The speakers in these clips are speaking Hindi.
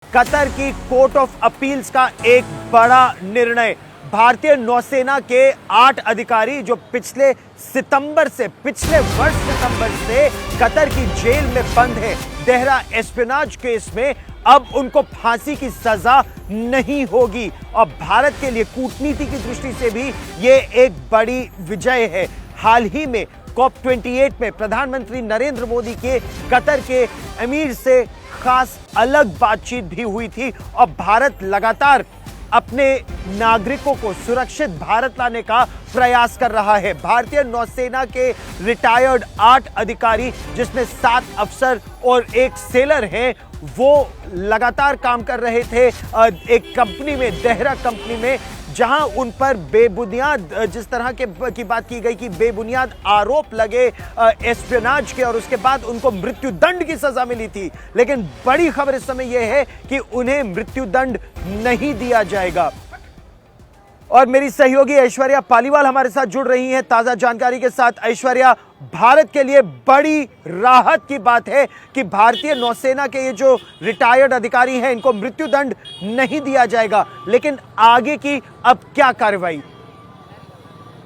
कतर की कोर्ट ऑफ अपील्स का एक बड़ा निर्णय। भारतीय नौसेना के 8 अधिकारी जो पिछले वर्ष सितंबर से कतर की जेल में बंद हैं देहरा एस्पियोनाज केस में, अब उनको फांसी की सजा नहीं होगी। और भारत के लिए कूटनीति की दृष्टि से भी यह एक बड़ी विजय है। हाल ही में COP28 में प्रधानमंत्री नरेंद्र मोदी के कतर के अमीर से खास अलग बातचीत भी हुई थी और भारत लगातार अपने नागरिकों को सुरक्षित भारत लाने का प्रयास कर रहा है। भारतीय नौसेना के रिटायर्ड 8 अधिकारी, जिसमें 7 अफसर और 1 सेलर हैं, वो लगातार काम कर रहे थे एक कंपनी में, देहरा कंपनी में, जहां उन पर बेबुनियाद, जिस तरह की बात की गई कि बेबुनियाद आरोप लगे एस्पियोनाज के, और उसके बाद उनको मृत्युदंड की सजा मिली थी। लेकिन बड़ी खबर इस समय यह है कि उन्हें मृत्युदंड नहीं दिया जाएगा। और मेरी सहयोगी ऐश्वर्या पालीवाल हमारे साथ जुड़ रही हैं ताजा जानकारी के साथ। ऐश्वर्या, भारत के लिए बड़ी राहत की बात है कि भारतीय नौसेना के ये जो रिटायर्ड अधिकारी हैं, इनको मृत्युदंड नहीं दिया जाएगा, लेकिन आगे की अब क्या कार्रवाई?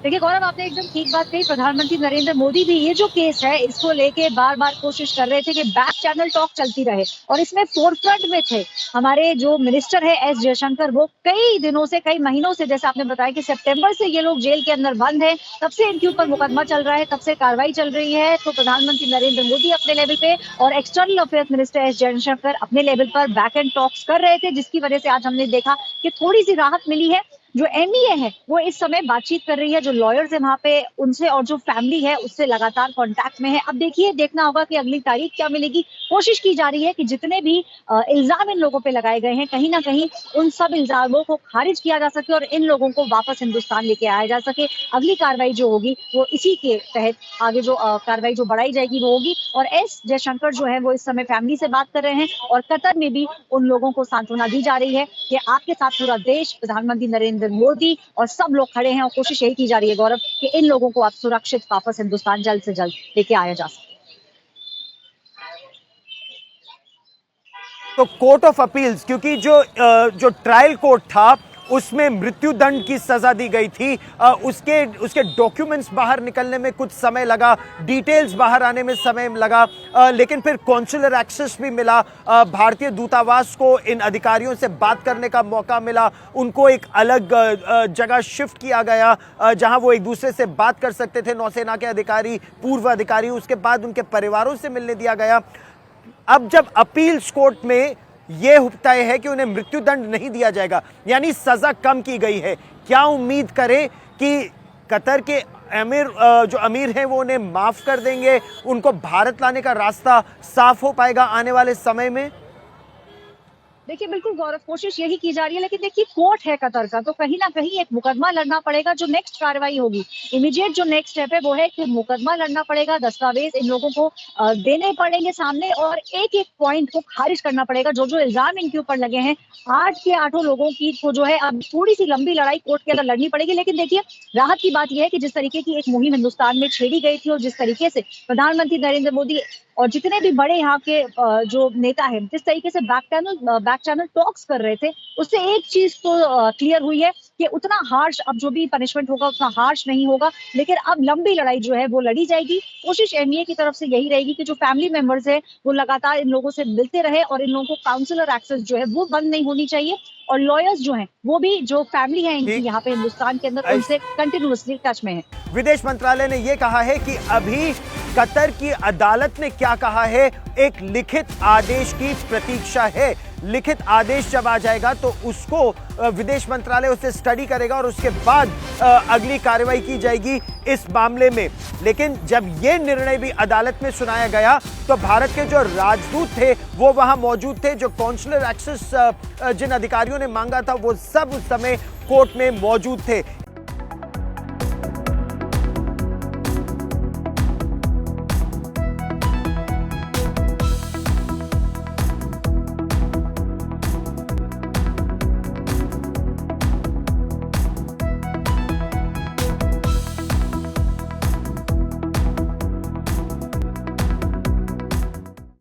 देखिए गौरव, आपने एकदम ठीक बात कही। प्रधानमंत्री नरेंद्र मोदी भी ये जो केस है इसको लेके बार बार कोशिश कर रहे थे कि बैक चैनल टॉक चलती रहे, और इसमें फोरफ्रंट में थे हमारे जो मिनिस्टर है एस जयशंकर। वो कई दिनों से, कई महीनों से, जैसे आपने बताया कि सितंबर से ये लोग जेल के अंदर बंद है, तब से इनके ऊपर मुकदमा चल रहा है, तब से कार्रवाई चल रही है। तो प्रधानमंत्री नरेंद्र मोदी अपने लेवल पे और external affairs minister S Jaishankar अपने लेवल पर बैक एंड टॉक्स कर रहे थे, जिसकी वजह से आज हमने देखा कि थोड़ी सी राहत मिली है। जो एमईए है वो इस समय बातचीत कर रही है, जो लॉयर्स है वहां पे उनसे, और जो फैमिली है उससे लगातार कांटेक्ट में है। अब देखिए, देखना होगा कि अगली तारीख क्या मिलेगी। कोशिश की जा रही है कि जितने भी इल्जाम इन लोगों पे लगाए गए हैं, कहीं ना कहीं उन सब इल्जामों को खारिज किया जा सके और इन लोगों को वापस हिंदुस्तान लेके आया जा सके। अगली कार्रवाई जो होगी वो इसी के तहत आगे जो कार्रवाई जो बढ़ाई जाएगी वो होगी। और एस जयशंकर जो है वो इस समय फैमिली से बात कर रहे हैं, और कतर में भी उन लोगों को सांत्वना दी जा रही है कि आपके साथ पूरा देश, प्रधानमंत्री नरेंद्र मोदी और सब लोग खड़े हैं। और कोशिश यही की जा रही है गौरव कि इन लोगों को आप सुरक्षित वापस हिंदुस्तान जल्द से जल्द लेके आया जा सके। तो कोर्ट ऑफ अपील्स, क्योंकि जो ट्रायल कोर्ट था उसमें मृत्युदंड की सजा दी गई थी, उसके डॉक्यूमेंट्स बाहर निकलने में कुछ समय लगा, डिटेल्स बाहर आने में समय लगा, लेकिन फिर कॉन्सुलर एक्सेस भी मिला। भारतीय दूतावास को इन अधिकारियों से बात करने का मौका मिला, उनको एक अलग जगह शिफ्ट किया गया जहां वो एक दूसरे से बात कर सकते थे, नौसेना के अधिकारी, पूर्व अधिकारी। उसके बाद उनके परिवारों से मिलने दिया गया। अब जब अपील्स कोर्ट में यह तय है कि उन्हें मृत्युदंड नहीं दिया जाएगा, यानी सजा कम की गई है, क्या उम्मीद करें कि कतर के जो अमीर हैं वो उन्हें माफ कर देंगे, उनको भारत लाने का रास्ता साफ हो पाएगा आने वाले समय में? देखिए बिल्कुल गौरव, कोशिश यही की जा रही है, लेकिन देखिए कोर्ट है कतर का, तो कहीं ना कहीं एक मुकदमा लड़ना पड़ेगा। जो नेक्स्ट कार्रवाई होगी, इमीडिएट जो नेक्स्ट स्टेप है वो है कि मुकदमा लड़ना पड़ेगा, दस्तावेज इन लोगों को देने पड़ेंगे सामने, और एक एक पॉइंट को खारिज करना पड़ेगा जो जो इल्जाम इनके ऊपर लगे हैं। 8 के 8 लोगों की को जो है अब थोड़ी सी लंबी लड़ाई कोर्ट के अंदर लड़नी पड़ेगी। लेकिन देखिए, राहत की बात यह है कि जिस तरीके की एक मुहिम हिंदुस्तान में छेड़ी गई थी, और जिस तरीके से प्रधानमंत्री नरेंद्र मोदी और जितने भी बड़े यहाँ के जो नेता हैं जिस तरीके से बैक चैनल टॉक्स कर रहे थे, उससे एक चीज तो क्लियर हुई है कि उतना हार्श अब जो भी पनिशमेंट होगा उतना हार्श नहीं होगा। लेकिन अब लंबी लड़ाई जो है वो लड़ी जाएगी। कोशिश एमईए की तरफ से यही रहेगी कि जो फैमिली मेंबर्स है वो लगातार इन लोगों से मिलते रहे, और इन लोगों को काउंसलर एक्सेस जो है वो बंद नहीं होनी चाहिए, और लॉयर्स जो हैं वो भी, जो फैमिली है इनकी यहाँ पे हिंदुस्तान के अंदर, उनसे कंटिन्यूअसली टच में है। विदेश मंत्रालय ने यह कहा है कि अभी कतर की अदालत ने क्या कहा है, एक लिखित आदेश की प्रतीक्षा है। लिखित आदेश जब आ जाएगा तो उसको विदेश मंत्रालय उसे स्टडी करेगा और उसके बाद अगली कार्रवाई की जाएगी इस मामले में। लेकिन जब यह निर्णय भी अदालत में सुनाया गया तो भारत के जो राजदूत थे वो वहां मौजूद थे, जो कॉन्सुलर एक्सेस जिन अधिकारियों ने मांगा था वो सब उस समय कोर्ट में मौजूद थे।